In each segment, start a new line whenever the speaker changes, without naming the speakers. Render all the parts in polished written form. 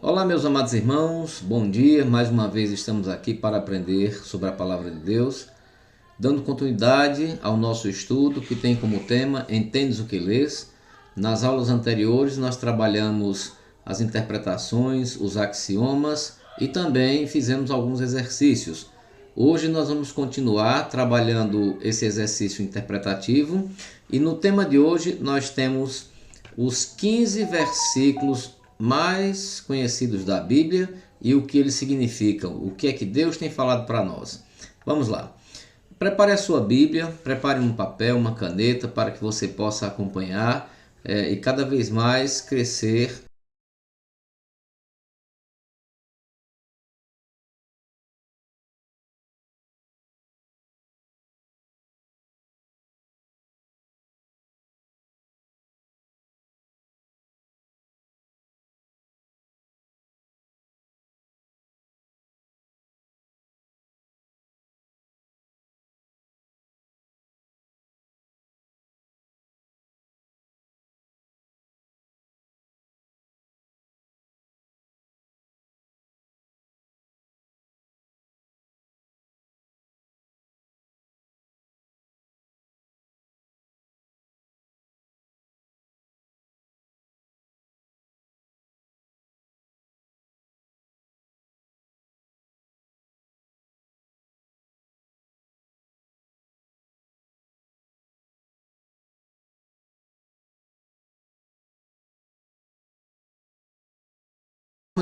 Olá, meus amados irmãos, bom dia. Mais uma vez estamos aqui para aprender sobre a palavra de Deus, dando continuidade ao nosso estudo que tem como tema Entendes o que lês. Nas aulas anteriores nós trabalhamos as interpretações, os axiomas e também fizemos alguns exercícios. Hoje nós vamos continuar trabalhando esse exercício interpretativo e no tema de hoje nós temos os 15 versículos mais conhecidos da Bíblia e o que eles significam, o que é que Deus tem falado para nós. Vamos lá. Prepare a sua Bíblia, prepare um papel, uma caneta para que você possa acompanhar e cada vez mais crescer.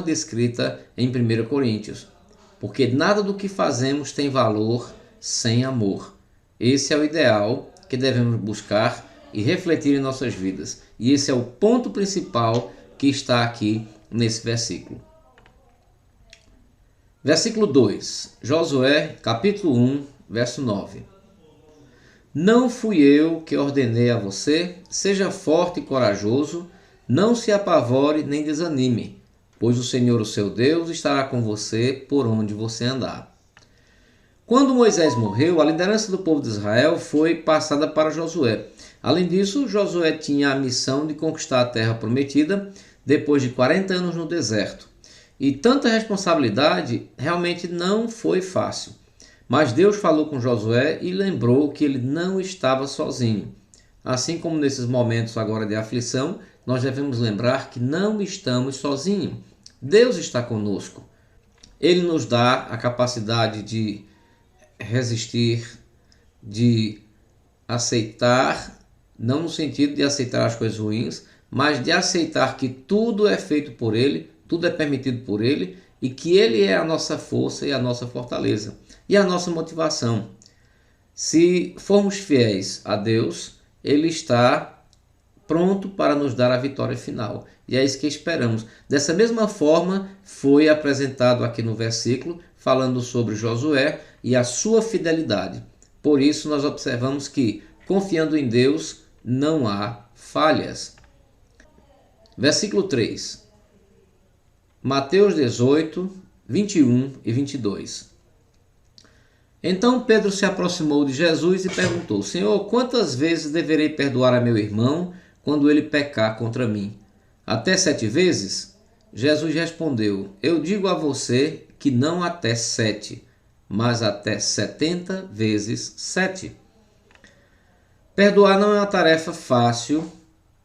Descrita em 1 Coríntios, porque nada do que fazemos tem valor sem amor. Esse é o ideal que devemos buscar e refletir em nossas vidas. E esse é o ponto principal que está aqui nesse versículo. Versículo 2, Josué, capítulo 1, verso 9. Não fui eu que ordenei a você, seja forte e corajoso, não se apavore nem desanime, pois o Senhor, o seu Deus, estará com você por onde você andar. Quando Moisés morreu, a liderança do povo de Israel foi passada para Josué. Além disso, Josué tinha a missão de conquistar a terra prometida depois de 40 anos no deserto. E tanta responsabilidade realmente não foi fácil. Mas Deus falou com Josué e lembrou que ele não estava sozinho. Assim como nesses momentos agora de aflição, nós devemos lembrar que não estamos sozinhos. Deus está conosco. Ele nos dá a capacidade de resistir, de aceitar, não no sentido de aceitar as coisas ruins, mas de aceitar que tudo é feito por Ele, tudo é permitido por Ele e que Ele é a nossa força e a nossa fortaleza e a nossa motivação. Se formos fiéis a Deus, Ele está pronto para nos dar a vitória final. E é isso que esperamos. Dessa mesma forma, foi apresentado aqui no versículo, falando sobre Josué e a sua fidelidade. Por isso, nós observamos que, confiando em Deus, não há falhas. Versículo 3. Mateus 18, 21 e 22. Então Pedro se aproximou de Jesus e perguntou: Senhor, quantas vezes deverei perdoar a meu irmão quando ele pecar contra mim? Até 7 vezes? Jesus respondeu: Eu digo a você que não até 7, mas até 70 vezes 7. Perdoar não é uma tarefa fácil,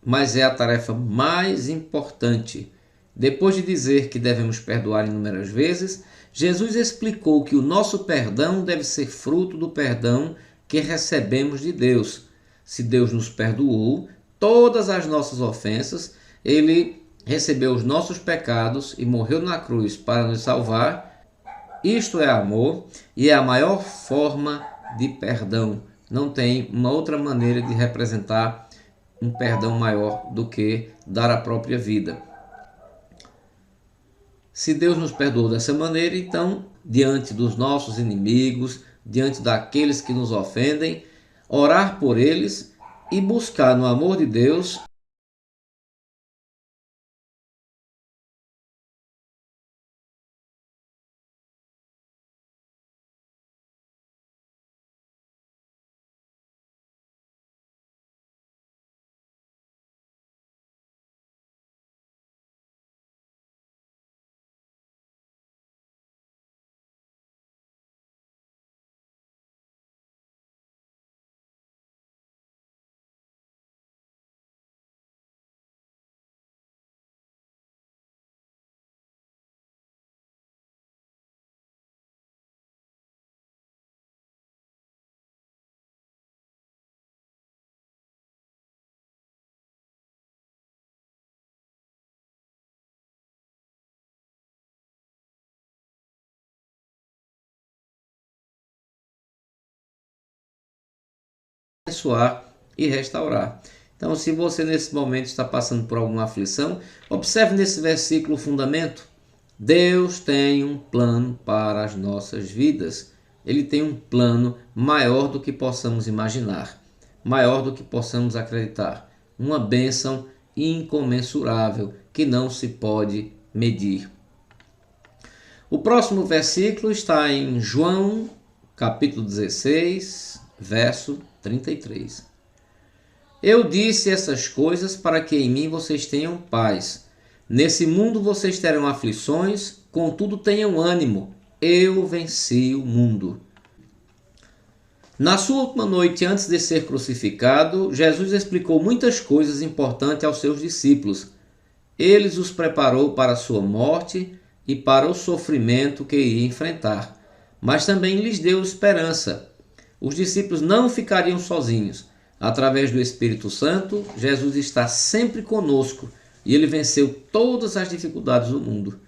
mas é a tarefa mais importante. Depois de dizer que devemos perdoar inúmeras vezes, Jesus explicou que o nosso perdão deve ser fruto do perdão que recebemos de Deus. Se Deus nos perdoou todas as nossas ofensas, Ele recebeu os nossos pecados e morreu na cruz para nos salvar. Isto é amor e é a maior forma de perdão. Não tem uma outra maneira de representar um perdão maior do que dar a própria vida. Se Deus nos perdoou dessa maneira, então, diante dos nossos inimigos, diante daqueles que nos ofendem, orar por eles e buscar no amor de Deus abençoar e restaurar. Então, se você nesse momento está passando por alguma aflição, observe nesse versículo o fundamento. Deus tem um plano para as nossas vidas. Ele tem um plano maior do que possamos imaginar, maior do que possamos acreditar. Uma bênção incomensurável que não se pode medir. O próximo versículo está em João, capítulo 16, verso 33. Eu disse essas coisas para que em mim vocês tenham paz. Nesse mundo vocês terão aflições, contudo tenham ânimo. Eu venci o mundo. Na sua última noite antes de ser crucificado, Jesus explicou muitas coisas importantes aos seus discípulos. Ele os preparou para a sua morte e para o sofrimento que iria enfrentar, mas também lhes deu esperança. Os discípulos não ficariam sozinhos. Através do Espírito Santo, Jesus está sempre conosco e ele venceu todas as dificuldades do mundo.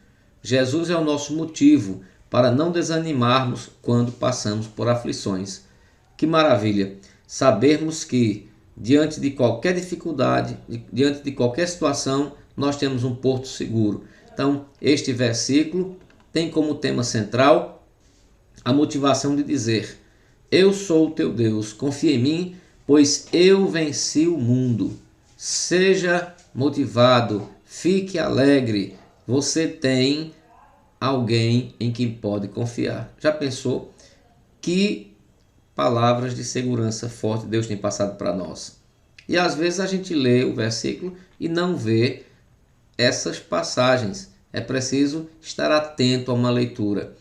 Jesus é o nosso motivo para não desanimarmos quando passamos por aflições. Que maravilha sabermos que diante de qualquer dificuldade, diante de qualquer situação, nós temos um porto seguro. Então, este versículo tem como tema central a motivação de dizer: eu sou o teu Deus, confia em mim, pois eu venci o mundo. Seja motivado, fique alegre. Você tem alguém em quem pode confiar. Já pensou que palavras de segurança forte Deus tem passado para nós? E às vezes a gente lê o versículo e não vê essas passagens. É preciso estar atento a uma leitura.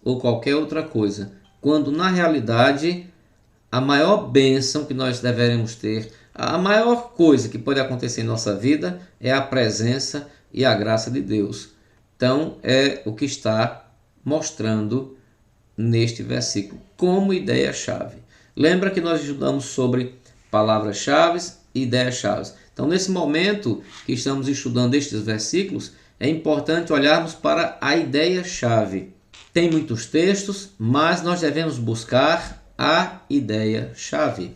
Ou qualquer outra coisa, quando na realidade a maior bênção que nós deveremos ter, a maior coisa que pode acontecer em nossa vida é a presença e a graça de Deus. Então é o que está mostrando neste versículo como ideia-chave. Lembra que nós estudamos sobre palavras-chave e ideias-chave. Então, nesse momento que estamos estudando estes versículos, é importante olharmos para a ideia-chave. Tem muitos textos, mas nós devemos buscar a ideia-chave.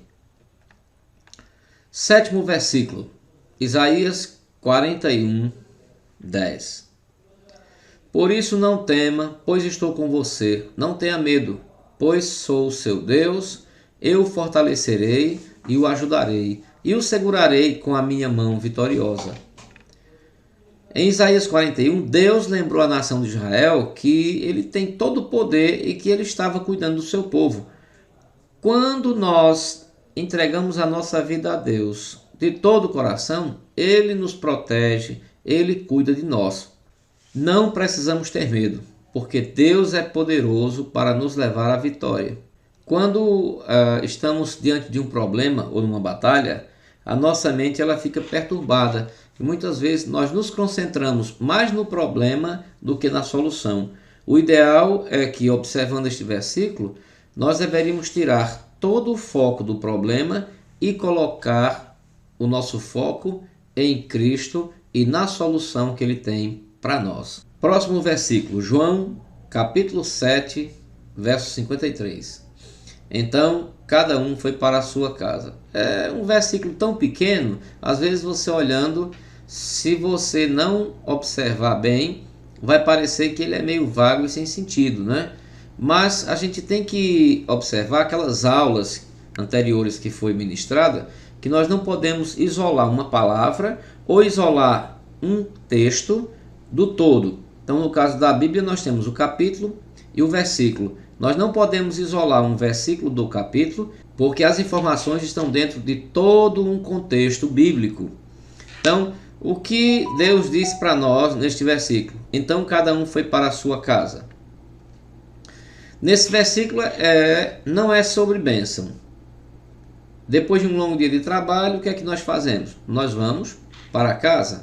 Sétimo versículo, Isaías 41, 10. Por isso não tema, pois estou com você. Não tenha medo, pois sou o seu Deus. Eu o fortalecerei e o ajudarei, e o segurarei com a minha mão vitoriosa. Em Isaías 41, Deus lembrou à nação de Israel que ele tem todo o poder e que ele estava cuidando do seu povo. Quando nós entregamos a nossa vida a Deus de todo o coração, ele nos protege, ele cuida de nós. Não precisamos ter medo, porque Deus é poderoso para nos levar à vitória. Quando estamos diante de um problema ou numa batalha, a nossa mente ela fica perturbada. E muitas vezes nós nos concentramos mais no problema do que na solução. O ideal é que, observando este versículo, nós deveríamos tirar todo o foco do problema e colocar o nosso foco em Cristo e na solução que Ele tem para nós. Próximo versículo, João, capítulo 7, verso 53. Então, cada um foi para a sua casa. É um versículo tão pequeno, às vezes você olhando, se você não observar bem, vai parecer que ele é meio vago e sem sentido, né? Mas a gente tem que observar aquelas aulas anteriores que foi ministrada, que nós não podemos isolar uma palavra ou isolar um texto do todo. Então, no caso da Bíblia, nós temos o capítulo e o versículo. Nós não podemos isolar um versículo do capítulo, porque as informações estão dentro de todo um contexto bíblico. Então, o que Deus disse para nós neste versículo? Então, cada um foi para a sua casa. Nesse versículo não é sobre bênção. Depois de um longo dia de trabalho, o que é que nós fazemos? Nós vamos para casa.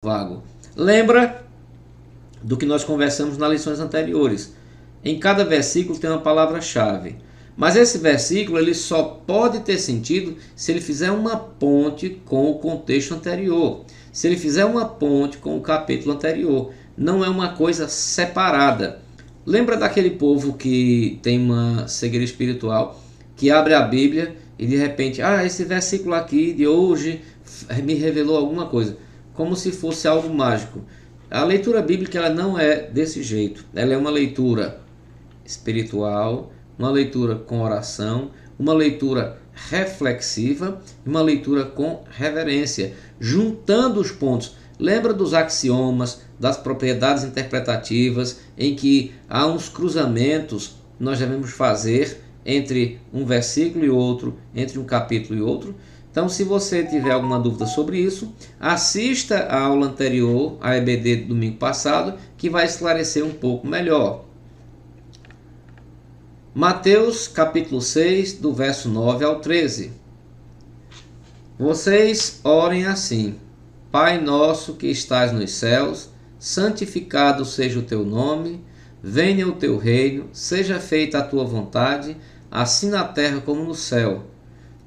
Vago. Lembra do que nós conversamos nas lições anteriores. Em cada versículo tem uma palavra-chave. Mas esse versículo ele só pode ter sentido se ele fizer uma ponte com o contexto anterior. Se ele fizer uma ponte com o capítulo anterior. Não é uma coisa separada. Lembra daquele povo que tem uma cegueira espiritual, que abre a Bíblia e de repente, esse versículo aqui de hoje me revelou alguma coisa. Como se fosse algo mágico. A leitura bíblica ela não é desse jeito. Ela é uma leitura espiritual, uma leitura com oração, uma leitura reflexiva e uma leitura com reverência, juntando os pontos. Lembra dos axiomas, das propriedades interpretativas, em que há uns cruzamentos que nós devemos fazer entre um versículo e outro, entre um capítulo e outro? Então, se você tiver alguma dúvida sobre isso, assista a aula anterior, a EBD do domingo passado, que vai esclarecer um pouco melhor. Mateus capítulo 6, do verso 9 ao 13. Vocês orem assim: Pai nosso que estás nos céus, santificado seja o teu nome, venha o teu reino, seja feita a tua vontade, assim na terra como no céu.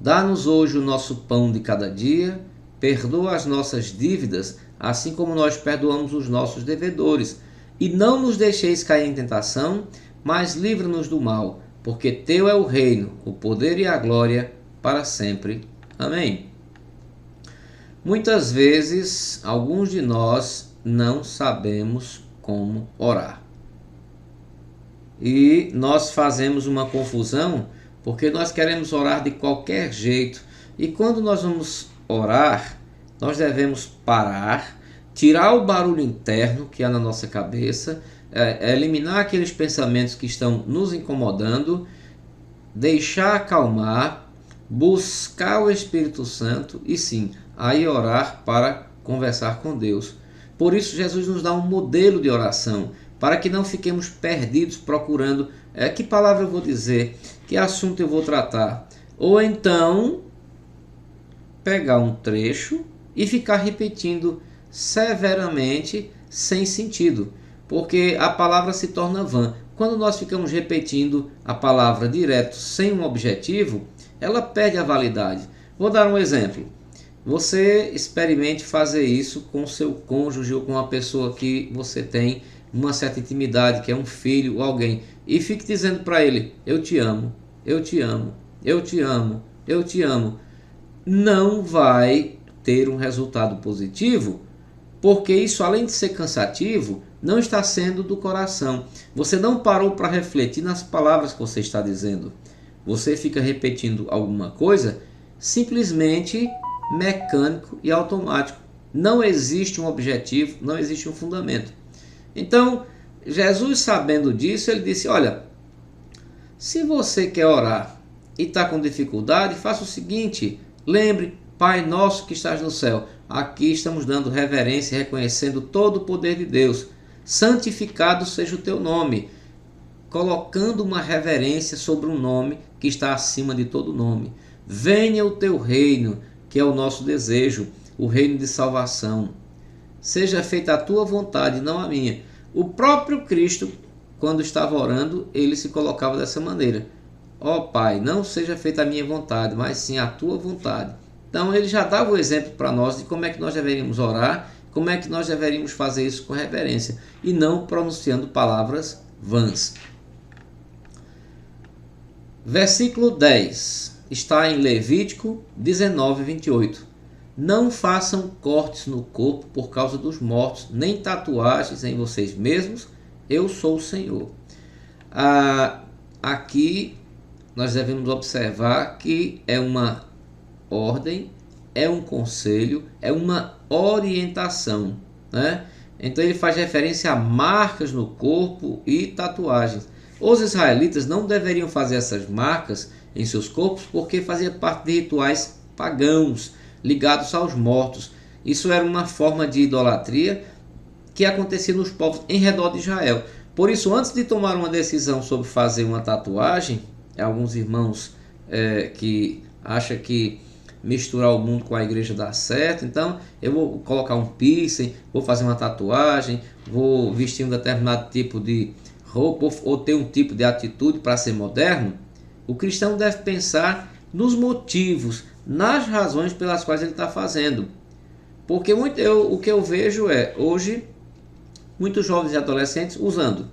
Dá-nos hoje o nosso pão de cada dia, perdoa as nossas dívidas, assim como nós perdoamos os nossos devedores. E não nos deixeis cair em tentação, mas livra-nos do mal, porque teu é o reino, o poder e a glória para sempre. Amém. Muitas vezes, alguns de nós não sabemos como orar. E nós fazemos uma confusão porque nós queremos orar de qualquer jeito. E quando nós vamos orar, nós devemos parar, tirar o barulho interno que há na nossa cabeça, eliminar aqueles pensamentos que estão nos incomodando, deixar acalmar, buscar o Espírito Santo e sim, aí orar para conversar com Deus. Por isso Jesus nos dá um modelo de oração, para que não fiquemos perdidos procurando que palavra eu vou dizer, que assunto eu vou tratar. Ou então pegar um trecho e ficar repetindo severamente sem sentido, porque a palavra se torna vã. Quando nós ficamos repetindo a palavra direto sem um objetivo, ela perde a validade. Vou dar um exemplo. Você experimente fazer isso com seu cônjuge ou com uma pessoa que você tem uma certa intimidade, que é um filho ou alguém, e fique dizendo para ele: eu te amo, eu te amo, eu te amo, eu te amo. Não vai ter um resultado positivo, porque isso, além de ser cansativo, não está sendo do coração. Você não parou para refletir nas palavras que você está dizendo. Você fica repetindo alguma coisa simplesmente mecânico e automático. Não existe um objetivo, não existe um fundamento. Então, Jesus, sabendo disso, ele disse: olha, se você quer orar e está com dificuldade, faça o seguinte: lembre, Pai nosso que estás no céu. Aqui estamos dando reverência e reconhecendo todo o poder de Deus. santificado seja o teu nome, colocando uma reverência sobre um nome que está acima de todo nome. Venha o teu reino, que é o nosso desejo, o reino de salvação. Seja feita a tua vontade, não a minha. O próprio Cristo, quando estava orando, ele se colocava dessa maneira. Ó Pai, não seja feita a minha vontade, mas sim a tua vontade. Então ele já dava o exemplo para nós de como é que nós deveríamos orar, como é que nós deveríamos fazer isso com reverência e não pronunciando palavras vãs. Versículo 10 está em Levítico 19, 28. Não façam cortes no corpo por causa dos mortos, nem tatuagens em vocês mesmos, eu sou o Senhor. Aqui nós devemos observar que é uma ordem, é um conselho, é uma orientação, né? Então ele faz referência a marcas no corpo e tatuagens. Os israelitas não deveriam fazer essas marcas em seus corpos porque fazia parte de rituais pagãos ligados aos mortos. Isso era uma forma de idolatria que acontecia nos povos em redor de Israel. Por isso, antes de tomar uma decisão sobre fazer uma tatuagem, alguns irmãos que acham que misturar o mundo com a igreja dá certo, então eu vou colocar um piercing, vou fazer uma tatuagem, vou vestir um determinado tipo de roupa ou ter um tipo de atitude para ser moderno. O cristão deve pensar nos motivos, nas razões pelas quais ele está fazendo. Porque o que eu vejo é, hoje, muitos jovens e adolescentes usando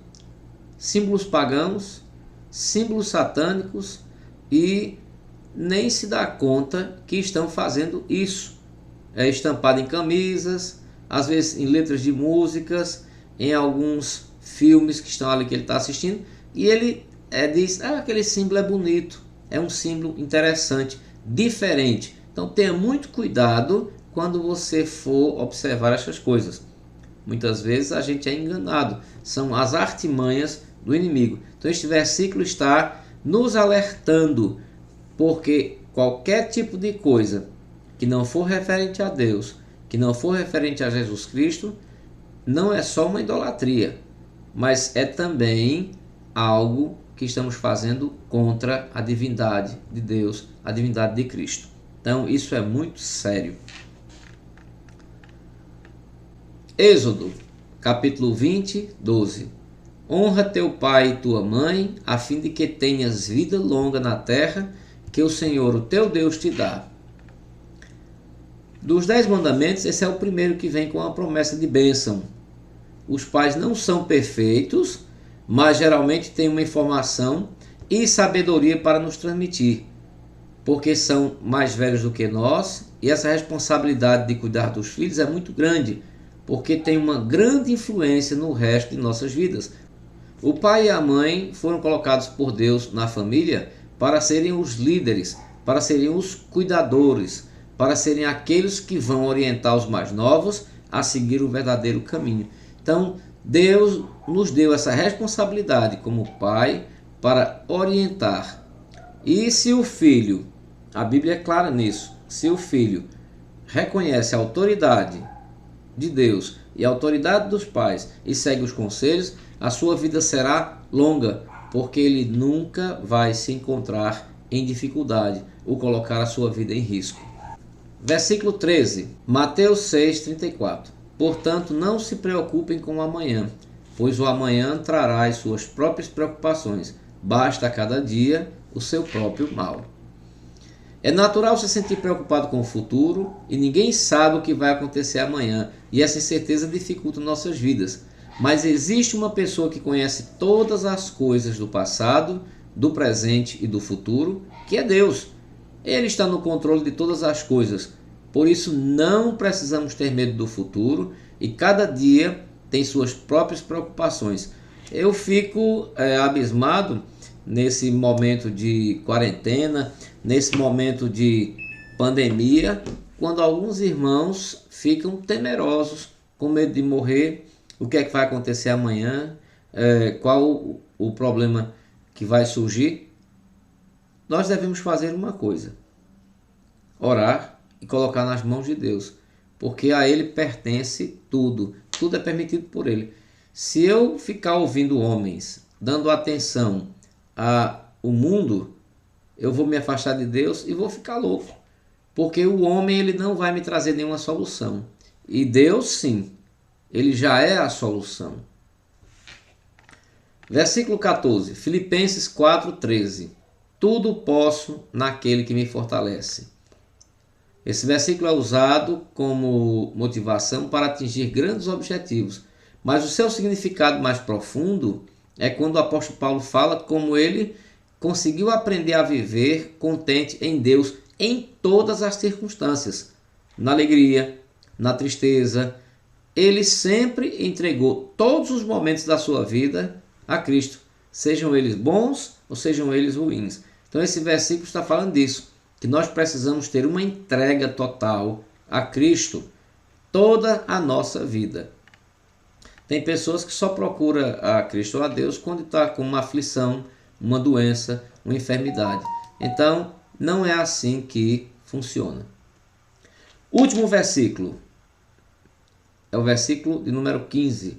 símbolos pagãos, símbolos satânicos e nem se dá conta que estão fazendo isso. É estampado em camisas, às vezes em letras de músicas, em alguns filmes que estão ali que ele está assistindo, e ele diz, aquele símbolo é bonito, é um símbolo interessante, diferente. Então tenha muito cuidado quando você for observar essas coisas. Muitas vezes a gente é enganado, são as artimanhas do inimigo. Então este versículo está nos alertando, porque qualquer tipo de coisa que não for referente a Deus, que não for referente a Jesus Cristo, não é só uma idolatria, mas é também algo que estamos fazendo contra a divindade de Deus, a divindade de Cristo. Então isso é muito sério. Êxodo, capítulo 20, 12. Honra teu pai e tua mãe, a fim de que tenhas vida longa na terra, que o Senhor, o teu Deus, te dá. Dos 10 mandamentos, esse é o primeiro que vem com a promessa de bênção. Os pais não são perfeitos, mas geralmente têm uma informação e sabedoria para nos transmitir, porque são mais velhos do que nós, e essa responsabilidade de cuidar dos filhos é muito grande, porque tem uma grande influência no resto de nossas vidas. O pai e a mãe foram colocados por Deus na família para serem os líderes, para serem os cuidadores, para serem aqueles que vão orientar os mais novos a seguir o verdadeiro caminho. Então, Deus nos deu essa responsabilidade como pai para orientar. E se o filho, a Bíblia é clara nisso, se o filho reconhece a autoridade de Deus e a autoridade dos pais e segue os conselhos, a sua vida será longa, porque ele nunca vai se encontrar em dificuldade ou colocar a sua vida em risco. Versículo 13, Mateus 6, 34. Portanto, não se preocupem com o amanhã, pois o amanhã trará as suas próprias preocupações. Basta a cada dia o seu próprio mal. É natural se sentir preocupado com o futuro e ninguém sabe o que vai acontecer amanhã, e essa incerteza dificulta nossas vidas. Mas existe uma pessoa que conhece todas as coisas do passado, do presente e do futuro, que é Deus. Ele está no controle de todas as coisas. Por isso não precisamos ter medo do futuro e cada dia tem suas próprias preocupações. Eu fico abismado nesse momento de quarentena, nesse momento de pandemia, quando alguns irmãos ficam temerosos, com medo de morrer. O que é que vai acontecer amanhã? Qual o problema que vai surgir? Nós devemos fazer uma coisa: orar e colocar nas mãos de Deus, porque a Ele pertence tudo. Tudo é permitido por Ele. Se eu ficar ouvindo homens, dando atenção ao mundo, eu vou me afastar de Deus e vou ficar louco. Porque o homem ele não vai me trazer nenhuma solução. E Deus, sim, ele já é a solução. Versículo 14, Filipenses 4,13. Tudo posso naquele que me fortalece. Esse versículo é usado como motivação para atingir grandes objetivos, mas o seu significado mais profundo é quando o apóstolo Paulo fala como ele conseguiu aprender a viver contente em Deus em todas as circunstâncias, na alegria, na tristeza. Ele sempre entregou todos os momentos da sua vida a Cristo, sejam eles bons ou sejam eles ruins. Então esse versículo está falando disso, que nós precisamos ter uma entrega total a Cristo toda a nossa vida. Tem pessoas que só procuram a Cristo ou a Deus quando está com uma aflição, uma doença, uma enfermidade. Então não é assim que funciona. Último versículo é o versículo de número 15,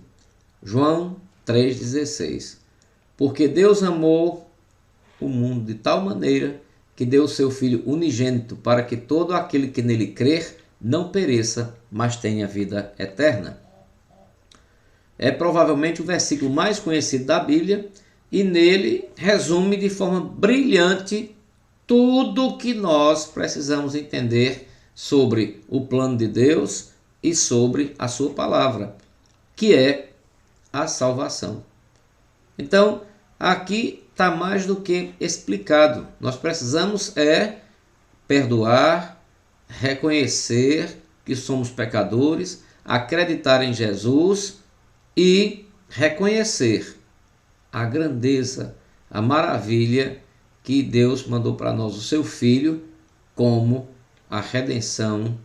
João 3,16. Porque Deus amou o mundo de tal maneira que deu o seu Filho unigênito para que todo aquele que nele crer não pereça, mas tenha vida eterna. É provavelmente o versículo mais conhecido da Bíblia e nele resume de forma brilhante tudo o que nós precisamos entender sobre o plano de Deus e sobre a sua palavra, que é a salvação. Então, aqui está mais do que explicado. Nós precisamos perdoar, reconhecer que somos pecadores, acreditar em Jesus e reconhecer a grandeza, a maravilha que Deus mandou para nós o seu Filho como a redenção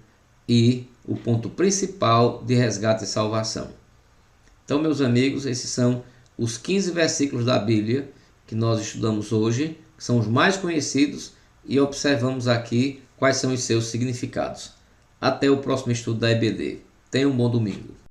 e o ponto principal de resgate e salvação. Então, meus amigos, esses são os 15 versículos da Bíblia que nós estudamos hoje, que são os mais conhecidos, e observamos aqui quais são os seus significados. Até o próximo estudo da EBD. Tenha um bom domingo.